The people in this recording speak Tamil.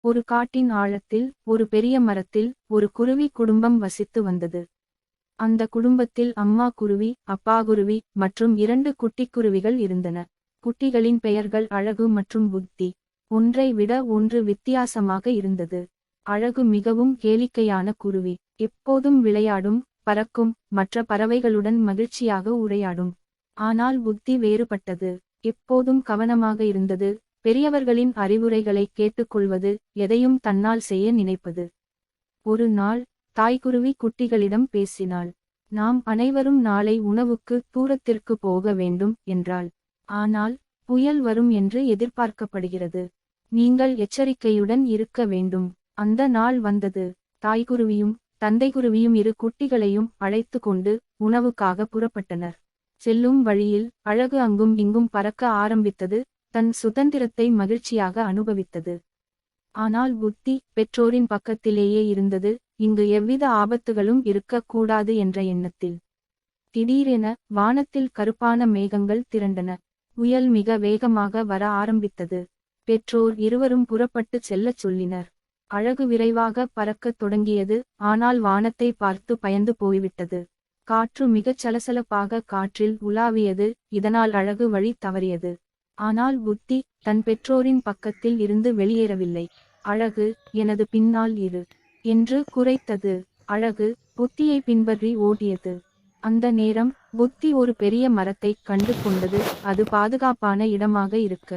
ஒரு காட்டின் ஆழத்தில் ஒரு பெரிய மரத்தில் ஒரு குருவி குடும்பம் வசித்து வந்தது. அந்த குடும்பத்தில் அம்மா குருவி, அப்பா குருவி மற்றும் 2 குட்டிக்குருவிகள் இருந்தன. குட்டிகளின் பெயர்கள் அழகு மற்றும் புத்தி. ஒன்றை விட ஒன்று வித்தியாசமாக இருந்தது. அழகு மிகவும் கேளிக்கையான குருவி. எப்போதும் விளையாடும், பறக்கும், மற்ற பறவைகளுடன் மகிழ்ச்சியாக உரையாடும். ஆனால் புத்தி வேறுபட்டது. எப்போதும் கவனமாக இருந்தது, பெரியவர்களின் அறிவுரைகளை கேட்டுக்கொள்வது, எதையும் தன்னால் செய்ய நினைப்பது. ஒரு நாள் தாய்க்குருவி குட்டிகளிடம் பேசினாள். நாம் அனைவரும் நாளை உணவுக்கு தூரத்திற்கு போக வேண்டும் என்றாள். ஆனால் புயல் வரும் என்று எதிர்பார்க்கப்படுகிறது. நீங்கள் எச்சரிக்கையுடன் இருக்க வேண்டும். அந்த நாள் வந்தது. தாய்க்குருவியும் தந்தைக்குருவியும் 2 குட்டிகளையும் அழைத்து கொண்டு உணவுக்காக புறப்பட்டனர். செல்லும் வழியில் அழகு அங்கும் இங்கும் பறக்க ஆரம்பித்தது, தன் சுதந்திரத்தை மகிழ்ச்சியாக அனுபவித்தது. ஆனால் புத்தி பெற்றோரின் பக்கத்திலேயே இருந்தது, இங்கு எவ்வித ஆபத்துகளும் இருக்கக் கூடாது என்ற எண்ணத்தில். திடீரென வானத்தில் கருப்பான மேகங்கள் திரண்டன. புயல் மிக வேகமாக வர ஆரம்பித்தது. பெற்றோர் இருவரும் புறப்பட்டுச் செல்லச் சொல்லினர். அழகு விரைவாக பறக்கத் தொடங்கியது, ஆனால் வானத்தை பார்த்து பயந்து போய்விட்டது. காற்று மிகச் சலசலப்பாக காற்றில் உலாவியது, இதனால் அழகு வழி தவறியது. ஆனால் புத்தி தன் பெற்றோரின் பக்கத்தில் இருந்து வெளியேறவில்லை. அழகு, எனது பின்னால் இரு என்று குரைத்தது. அழகு புத்தியை பின்பற்றி ஓடியது. அந்த நேரம் புத்தி ஒரு பெரிய மரத்தைக் கண்டு கொண்டது, அது பாதுகாப்பான இடமாக இருக்க.